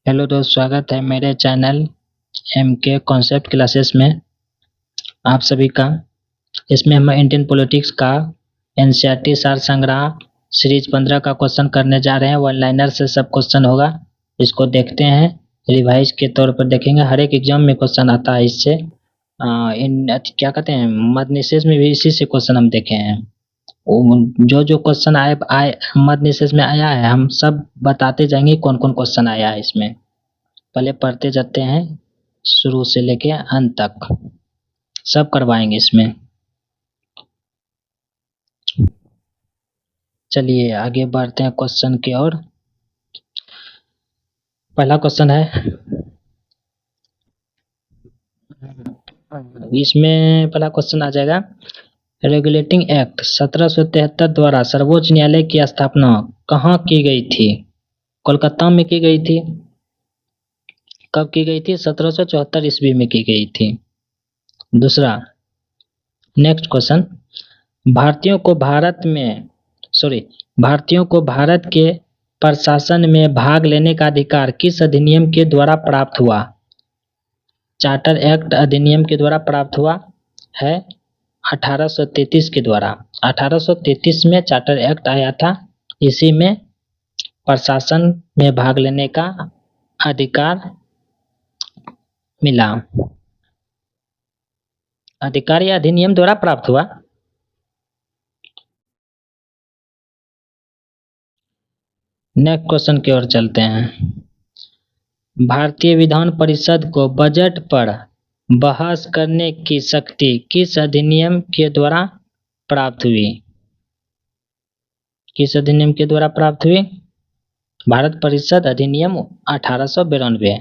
Hello दोस्त, स्वागत है मेरे चैनल एम के कॉन्सेप्ट क्लासेस में आप सभी का। इसमें हम इंडियन पॉलिटिक्स का एनसीईआरटी सार संग्रह सीरीज 15 का क्वेश्चन करने जा रहे हैं। वन लाइनर से सब क्वेश्चन होगा, इसको देखते हैं, रिवाइज के तौर पर देखेंगे। हर एक एग्जाम में क्वेश्चन आता है इससे। क्या कहते हैं, मद निषेध में भी इसी से क्वेश्चन हम देखे हैं। जो जो क्वेश्चन आए मद निषेध में आया है, हम सब बताते जाएंगे कौन कौन क्वेश्चन आया है इसमें। पहले पढ़ते जाते हैं शुरू से लेके अंत तक, सब करवाएंगे इसमें। चलिए आगे बढ़ते हैं क्वेश्चन की ओर। पहला क्वेश्चन है, इसमें पहला क्वेश्चन आ जाएगा, रेगुलेटिंग एक्ट 1773 द्वारा सर्वोच्च न्यायालय की स्थापना कहाँ की गई थी? कोलकाता में की गई थी। कब की गई थी? 1774 ईस्वी में की गई थी। दूसरा, नेक्स्ट क्वेश्चन, भारतीयों को भारत के प्रशासन में भाग लेने का अधिकार किस अधिनियम के द्वारा प्राप्त हुआ? चार्टर एक्ट अधिनियम के द्वारा प्राप्त हुआ है 1833 के द्वारा। 1833 में चार्टर एक्ट आया था, इसी में प्रशासन में भाग लेने का अधिकार मिला। अधिकार या अधिनियम द्वारा प्राप्त हुआ। नेक्स्ट क्वेश्चन की ओर चलते हैं। भारतीय विधान परिषद को बजट पर बहस करने की शक्ति किस अधिनियम के द्वारा प्राप्त हुई? किस अधिनियम के द्वारा प्राप्त हुई? भारत परिषद अधिनियम 1892।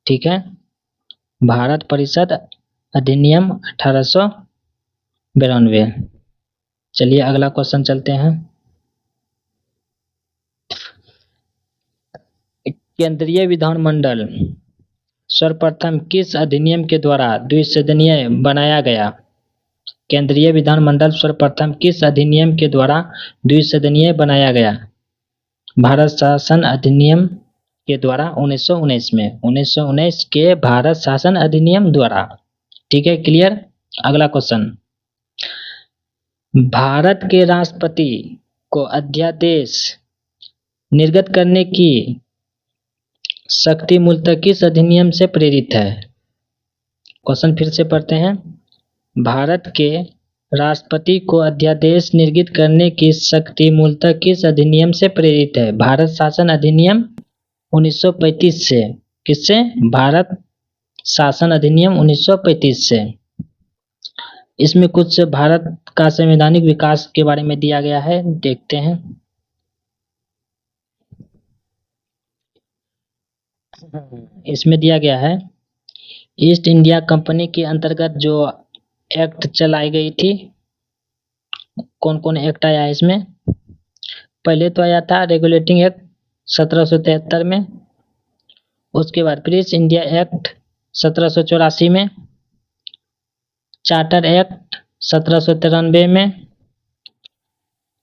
ठीक है, भारत परिषद अधिनियम 1892। चलिए अगला क्वेश्चन चलते हैं। केंद्रीय विधानमंडल सर्वप्रथम किस अधिनियम के द्वारा द्विसदनीय बनाया गया? केंद्रीय विधानमंडल सर्वप्रथम किस अधिनियम के द्वारा द्विसदनीय बनाया गया? भारत शासन अधिनियम के द्वारा 1919 में, 1919 के भारत शासन अधिनियम द्वारा। ठीक है, क्लियर। अगला क्वेश्चन, भारत के राष्ट्रपति को अध्यादेश निर्गत करने की शक्ति मूलतः किस अधिनियम से प्रेरित है? क्वेश्चन फिर से पढ़ते हैं। भारत के राष्ट्रपति को अध्यादेश निर्गत करने की शक्ति मूलतः किस अधिनियम से प्रेरित है? भारत शासन अधिनियम 1935 से। किससे? भारत शासन अधिनियम 1935 से। इसमें कुछ भारत का संवैधानिक विकास के बारे में दिया गया है, देखते हैं। इसमें दिया गया है, ईस्ट इंडिया कंपनी के अंतर्गत जो एक्ट चलाई गई थी, कौन कौन एक्ट आया है इसमें? पहले तो आया था रेगुलेटिंग एक्ट 1773 में, उसके बाद ब्रिटिश इंडिया एक्ट 1784 में, चार्टर एक्ट 1793 में,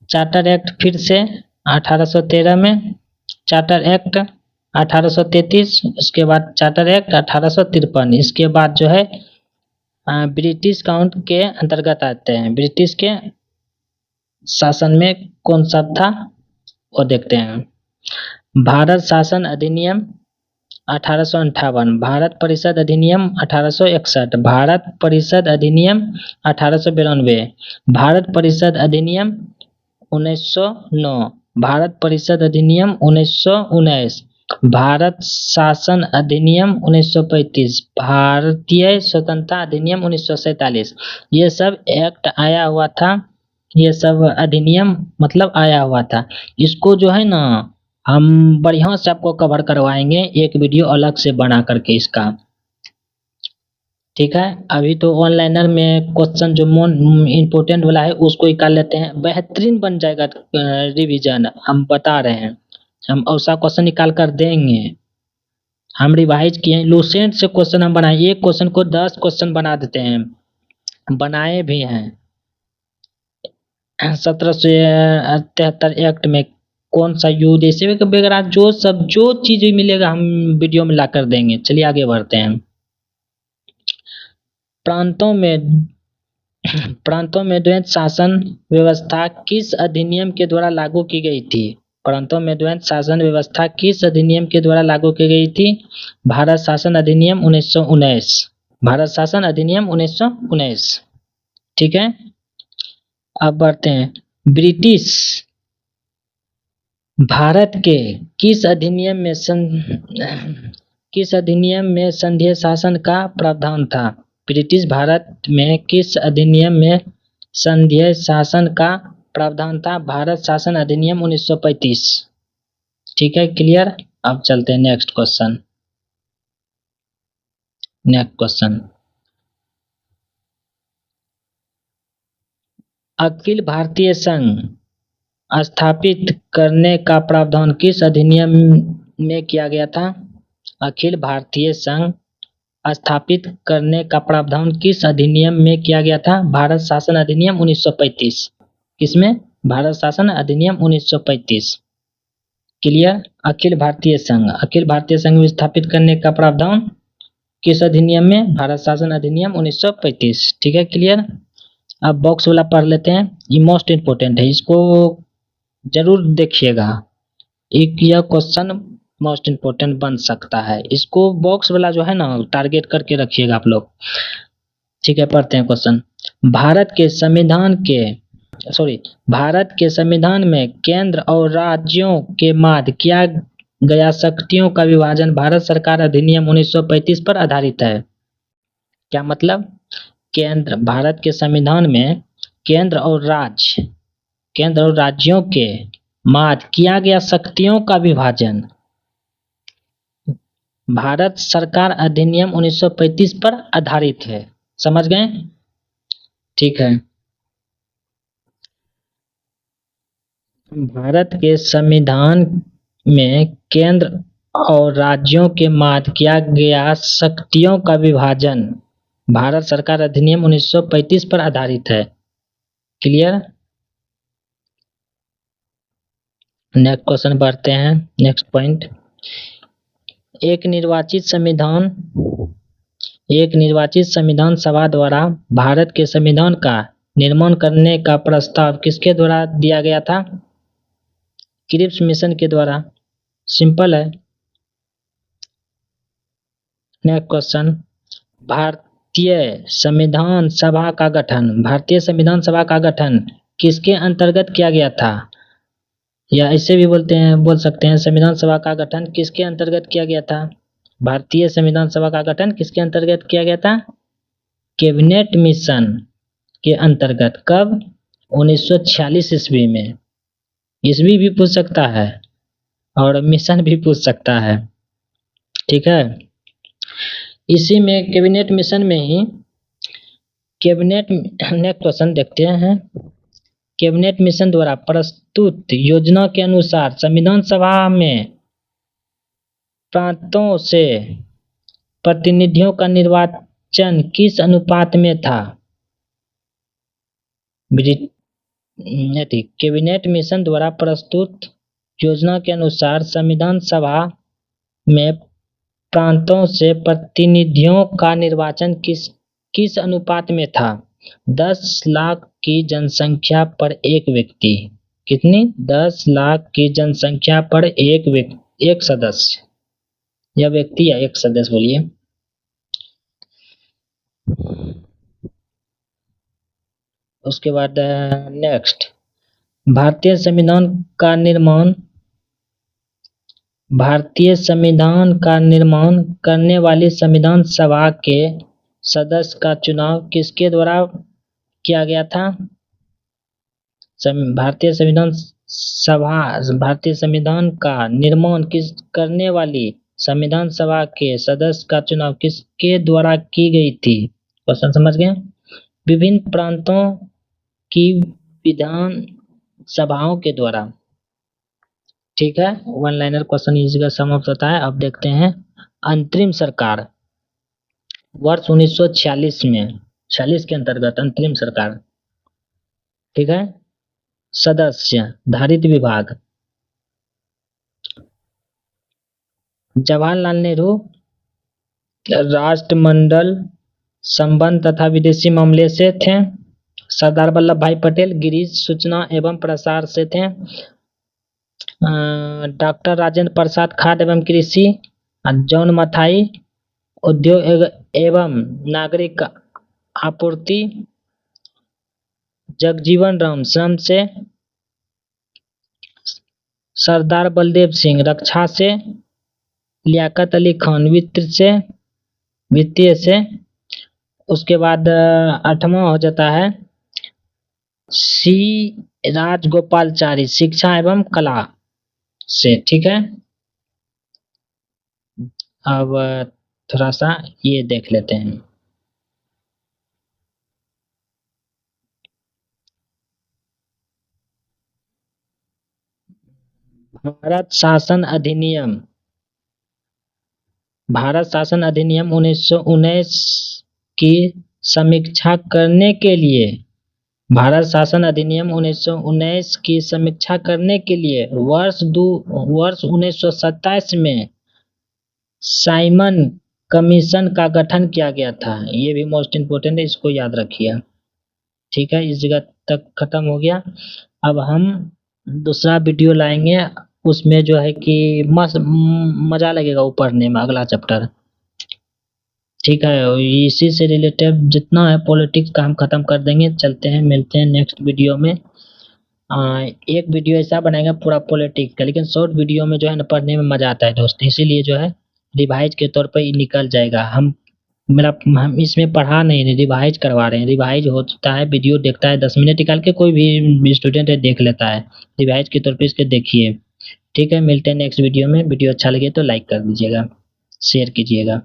चार्टर एक्ट फिर से 1813 में, चार्टर एक्ट 1833, उसके बाद चार्टर एक्ट 1853। इसके बाद जो है ब्रिटिश काउंट के अंतर्गत आते हैं। ब्रिटिश के शासन में कौन सा था वो देखते हैं। भारत शासन अधिनियम 1858, भारत परिषद अधिनियम 1861, भारत परिषद अधिनियम 1892, भारत परिषद अधिनियम 1909, भारत परिषद अधिनियम 1919, भारत शासन अधिनियम 1935, भारतीय स्वतंत्रता अधिनियम 1947। ये सब एक्ट आया हुआ था, ये सब अधिनियम मतलब आया हुआ था। इसको जो है ना हम बढ़िया से आपको कवर करवाएंगे, एक वीडियो अलग से बना करके इसका। ठीक है, अभी तो ऑनलाइनर में क्वेश्चन जो इम्पोर्टेंट वाला है उसको निकाल लेते हैं, बेहतरीन बन जाएगा रिवीजन। हम बता रहे हैं, हम ऐसा क्वेश्चन निकाल कर देंगे। हम रिवाइज किए, लूसेंट से क्वेश्चन हम बनाए, एक क्वेश्चन को 10 क्वेश्चन बना देते हैं, बनाए भी हैं। 1773 एक्ट में कौन सा युद्ध, ऐसे वगैरह जो चीज भी मिलेगा हम वीडियो में ला कर देंगे। चलिए आगे बढ़ते हैं। प्रांतों में प्रांतों में द्वैत शासन व्यवस्था किस अधिनियम के द्वारा लागू की गई थी? प्रांतों में द्वैत शासन व्यवस्था किस अधिनियम के द्वारा लागू की गई थी? भारत शासन अधिनियम 1919। भारत शासन अधिनियम 1919। ठीक है, अब बढ़ते हैं। ब्रिटिश भारत के किस अधिनियम में संघीय शासन का प्रावधान था? ब्रिटिश भारत में किस अधिनियम में संघीय शासन का प्रावधान था? भारत शासन अधिनियम 1935। ठीक है, क्लियर। अब चलते हैं नेक्स्ट क्वेश्चन। अखिल भारतीय संघ स्थापित करने का प्रावधान किस अधिनियम में किया गया था? अखिल भारतीय संघ स्थापित करने का प्रावधान किस अधिनियम में किया गया था? भारत शासन अधिनियम 1935। किसमें? भारत शासन अधिनियम 1935। क्लियर। अखिल भारतीय संघ स्थापित करने का प्रावधान किस अधिनियम में? भारत शासन अधिनियम 1935। ठीक है, क्लियर। अब बॉक्स वाला पढ़ लेते हैं, ये मोस्ट इंपोर्टेंट है, इसको जरूर देखिएगा। एक यह क्वेश्चन मोस्ट इंपोर्टेंट बन सकता है, इसको बॉक्स वाला जो है ना टारगेट करके रखिएगा आप लोग। ठीक है, पढ़ते हैं क्वेश्चन। भारत के संविधान में केंद्र और राज्यों के मध्य किया गया शक्तियों का विभाजन भारत सरकार अधिनियम 1935 पर आधारित है। क्या मतलब? भारत के संविधान में केंद्र और राज्यों के मध्य किया गया शक्तियों का विभाजन भारत सरकार अधिनियम 1935 पर आधारित है। समझ गए? ठीक है। भारत के संविधान में केंद्र और राज्यों के मध्य किया गया शक्तियों का विभाजन भारत सरकार अधिनियम 1935 पर आधारित है। क्लियर। नेक्स्ट क्वेश्चन बढ़ते हैं। Next point. एक निर्वाचित संविधान सभा द्वारा भारत के संविधान का निर्माण करने का प्रस्ताव किसके द्वारा दिया गया था? क्रिप्स मिशन के द्वारा। सिंपल है। Next question. भारतीय संविधान सभा का गठन किसके अंतर्गत किया गया था? या ऐसे भी बोल सकते हैं संविधान सभा का गठन किसके अंतर्गत किया गया था? भारतीय संविधान सभा का गठन किसके अंतर्गत किया गया था? कैबिनेट मिशन के अंतर्गत। कब? 1946 ईस्वी में। ईस्वी भी पूछ सकता है और मिशन भी पूछ सकता है। ठीक है, इसी में कैबिनेट मिशन में ही नेक्स्ट क्वेश्चन देखते हैं। कैबिनेट मिशन द्वारा प्रस्तुत योजना के अनुसार संविधान सभा में प्रांतों से प्रतिनिधियों का निर्वाचन किस अनुपात में था? कैबिनेट मिशन द्वारा प्रस्तुत योजना के अनुसार संविधान सभा में प्रांतों से प्रतिनिधियों का निर्वाचन किस अनुपात में था? 10 लाख की जनसंख्या पर एक व्यक्ति। कितनी? 10 लाख की जनसंख्या पर एक सदस्य, या व्यक्ति या एक सदस्य बोलिए। उसके बाद नेक्स्ट। भारतीय संविधान का निर्माण करने वाली संविधान सभा के सदस्य का चुनाव किसके द्वारा किया गया था? भारतीय संविधान का निर्माण करने वाली संविधान सभा के सदस्य का चुनाव किसके द्वारा की गई थी? क्वेश्चन समझ गए? विभिन्न प्रांतों की विधान सभाओं के द्वारा। ठीक है, वन लाइनर क्वेश्चन इसी का समाप्त होता है। अब देखते हैं अंतरिम सरकार। वर्ष 1946 में 46 के अंतर्गत अंतरिम सरकार। ठीक है, सदस्य धारित विभाग जवाहरलाल नेहरू राष्ट्रमंडल संबंध तथा विदेशी मामले से थे। सरदार वल्लभ भाई पटेल गृह सूचना एवं प्रसार से थे। डॉक्टर राजेंद्र प्रसाद खाद्य एवं कृषि। जॉन मथाई उद्योग एवं नागरिक आपूर्ति। जगजीवन राम श्रम से। सरदार बलदेव सिंह रक्षा से। लियाकत अली खान वित्तीय से। उसके बाद 8वां हो जाता है सी राजगोपालचारी शिक्षा एवं कला से। ठीक है, अब थोड़ा सा ये देख लेते हैं। भारत शासन अधिनियम 1919 की समीक्षा करने के लिए भारत शासन अधिनियम 1919 की समीक्षा करने के लिए वर्ष 1927 में साइमन कमीशन का गठन किया गया था। ये भी मोस्ट इम्पोर्टेंट है, इसको याद रखिए। ठीक है, इस जगह तक खत्म हो गया। अब हम दूसरा वीडियो लाएंगे, उसमें जो है कि मस्त मजा लगेगा वो पढ़ने में, अगला चैप्टर। ठीक है, इसी से रिलेटेड जितना है पॉलिटिक्स का हम खत्म कर देंगे। चलते हैं, मिलते हैं नेक्स्ट वीडियो में। एक वीडियो ऐसा बनाएंगे पूरा पॉलिटिक्स का, लेकिन शॉर्ट वीडियो में जो है ना पढ़ने में मजा आता है दोस्त, इसीलिए जो है रिवाइज के तौर पर निकल जाएगा। हम इसमें पढ़ा नहीं, रिवाइज करवा रहे हैं। रिवाइज होता है, वीडियो देखता है 10 मिनट निकाल के, कोई भी स्टूडेंट है देख लेता है। रिवाइज के तौर पे इसके देखिए। ठीक है, मिलते हैं नेक्स्ट वीडियो में। वीडियो अच्छा लगे तो लाइक कर दीजिएगा, शेयर कीजिएगा।